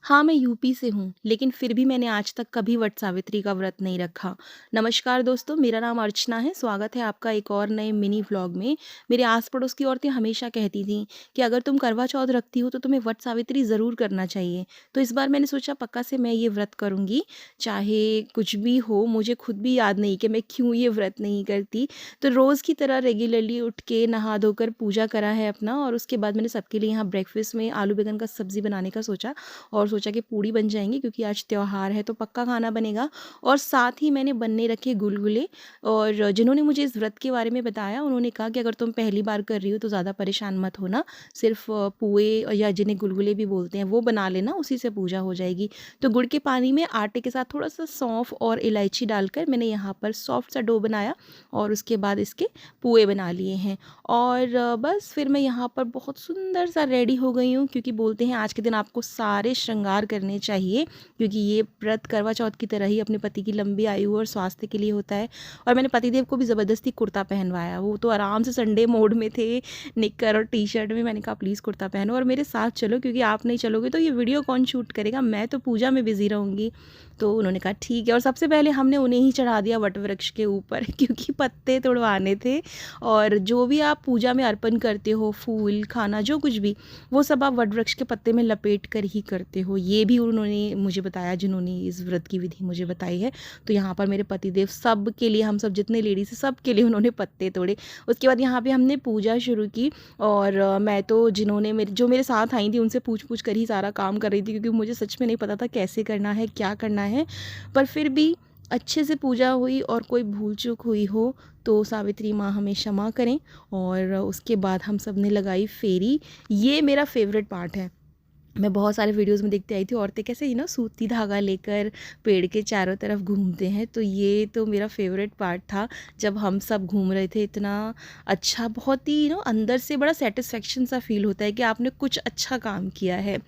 हाँ, मैं यूपी से हूँ, लेकिन फिर भी मैंने आज तक कभी वट सावित्री का व्रत नहीं रखा। नमस्कार दोस्तों, मेरा नाम अर्चना है, स्वागत है आपका एक और नए मिनी व्लॉग में। मेरे आस-पड़ोस की औरतें हमेशा कहती थीं कि अगर तुम करवा चौथ रखती हो तो तुम्हें वट सावित्री ज़रूर करना चाहिए। तो इस बार मैंने सोचा पक्का से मैं ये व्रत करूँगी, चाहे कुछ भी हो, मुझे खुद भी याद नहीं कि मैं क्यों ये व्रत नहीं करती। तो रोज़ की तरह रेगुलरली उठ के नहा धोकर पूजा करा है अपना और उसके बाद मैंने सबके लिए यहाँ ब्रेकफ़ास्ट में आलू बैंगन का सब्ज़ी बनाने का सोचा और सोचा कि पूड़ी बन जाएँगी क्योंकि आज त्योहार है तो पक्का खाना बनेगा। और साथ ही मैंने बनने रखे गुलगुले। और जिन्होंने मुझे इस व्रत के बारे में बताया उन्होंने कहा कि अगर तुम पहली बार कर रही हो तो ज़्यादा परेशान मत होना, सिर्फ पुए या जिन्हें गुलगुले भी बोलते हैं वो बना लेना, उसी से पूजा हो जाएगी। तो गुड़ के पानी में आटे के साथ थोड़ा-सा सौंफ और इलायची डालकर मैंने यहाँ पर सॉफ्ट सा डो बनाया और उसके बाद इसके पुए बना लिए हैं। और बस फिर मैं यहाँ पर बहुत सुंदर सा रेडी हो गई हूँ क्योंकि बोलते हैं आज के दिन आपको सारे श्रृंगार करने चाहिए क्योंकि ये व्रत करवा चौथ की तरह ही अपने पति की लंबी आयु और स्वास्थ्य के लिए होता है। और मैंने पतिदेव को भी ज़बरदस्ती कुर्ता पहनवाया, वो तो आराम से संडे मोड में थे, निक्कर और टी शर्ट में। मैंने कहा प्लीज़ कुर्ता पहनो और मेरे साथ चलो क्योंकि आप नहीं चलोगे तो ये वीडियो कौन शूट करेगा, मैं तो पूजा में बिज़ी रहूँगी। तो उन्होंने कहा ठीक है और सबसे पहले हमने उन्हें ही चढ़ा दिया वट वृक्ष के ऊपर क्योंकि पत्ते तुड़वाने थे। और जो भी आप पूजा में अर्पण करते हो, फूल, खाना जो कुछ भी, वो सब आप वट वृक्ष के पत्ते में लपेट कर ही करते हो। ये भी उन्होंने मुझे बताया जिन्होंने इस व्रत की विधि मुझे बताई है। तो यहाँ पर मेरे पतिदेव सब के लिए, हम सब जितने लेडीज़ हैं सब के लिए उन्होंने पत्ते तोड़े। उसके बाद यहाँ पे हमने पूजा शुरू की और मैं तो जिन्होंने मेरे साथ आई थी उनसे पूछ-पूछ कर ही सारा काम कर रही थी क्योंकि मुझे सच में नहीं पता था कैसे करना है, क्या करना है। पर फिर भी अच्छे से पूजा हुई और कोई भूल-चूक हुई हो तो सावित्री माँ हमें क्षमा करें। और उसके बाद हम सब ने लगाई फेरी। ये मेरा फ़ेवरेट पार्ट है। मैं बहुत सारे वीडियोज़ में देखती आई थी औरतें कैसे सूती धागा लेकर पेड़ के चारों तरफ घूमते हैं, तो ये तो मेरा फ़ेवरेट पार्ट था जब हम सब घूम रहे थे। इतना अच्छा, बहुत ही अंदर से बड़ा सैटिस्फैक्शन सा फ़ील होता है कि आपने कुछ अच्छा काम किया है।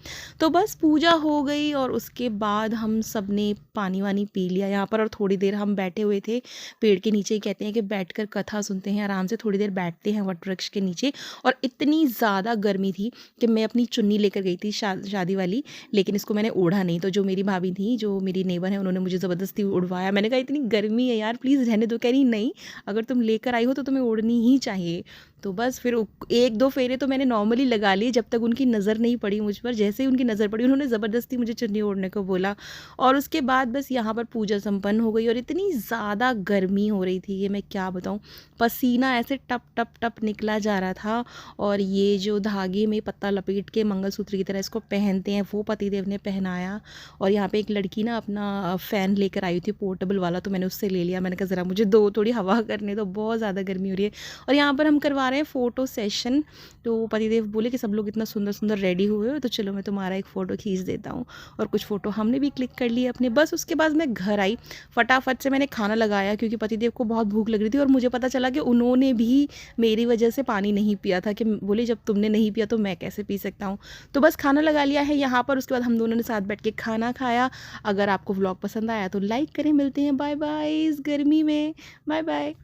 तो बस पूजा हो गई और उसके बाद हम सब ने पानी वानी पी लिया यहाँ पर और थोड़ी देर हम बैठे हुए थे पेड़ के नीचे। कहते हैं कि बैठकर कथा सुनते हैं, आराम से थोड़ी देर बैठते हैं वट वृक्ष के नीचे। और इतनी ज़्यादा गर्मी थी कि मैं अपनी चुन्नी लेकर गई थी शादी वाली, लेकिन इसको मैंने ओढ़ा नहीं। तो जो मेरी भाभी थी, जो मेरी नेबर है, उन्होंने मुझे ज़बरदस्ती उड़वाया। मैंने कहा इतनी गर्मी है यार, प्लीज़ रहने दो। कह रही नहीं, अगर तुम लेकर आई हो तो तुम्हें ओढ़नी ही चाहिए। तो बस फिर 1-2 फेरे तो मैंने नॉर्मली लगा लिए जब तक उनकी नज़र नहीं पड़ी मुझ पर। जैसे ही उनकी नज़र पड़ी उन्होंने ज़बरदस्ती मुझे चुन्नी ओढ़ने को बोला। और उसके बाद बस यहाँ पर पूजा संपन्न हो गई और इतनी ज़्यादा गर्मी हो रही थी कि मैं क्या बताऊँ। पसीना ऐसे टप टप टप निकला जा रहा था। और ये जो धागे में पत्ता लपेट के मंगलसूत्र की तरह इसको पहनते हैं वो पतिदेव ने पहनाया। और यहाँ पे एक लड़की अपना फ़ैन लेकर आई थी पोर्टेबल वाला, तो मैंने उससे ले लिया। मैंने कहा ज़रा मुझे दो, थोड़ी हवा करने दो, बहुत ज़्यादा गर्मी हो रही है। और यहाँ पर हम करवा रहे हैं फ़ोटो सेशन। तो पतिदेव बोले कि सब लोग इतना सुंदर सुंदर रेडी हुए हो तो चलो मैं तुम्हारा एक फ़ोटो खींच देता हूँ। और कुछ फ़ोटो हमने भी क्लिक कर लिए अपने। बस उसके बाद मैं घर आई, फटाफट से मैंने खाना लगाया क्योंकि पतिदेव को बहुत भूख लग रही थी। और मुझे पता चला कि उन्होंने भी मेरी वजह से पानी नहीं पिया था, कि बोले जब तुमने नहीं पिया तो मैं कैसे पी सकता हूँ। तो बस खाना लगा लिया है यहाँ पर। उसके बाद हम दोनों ने साथ बैठ के खाना खाया। अगर आपको व्लॉग पसंद आया तो लाइक करें। मिलते हैं, बाय बाय इस गर्मी में। Bye bye.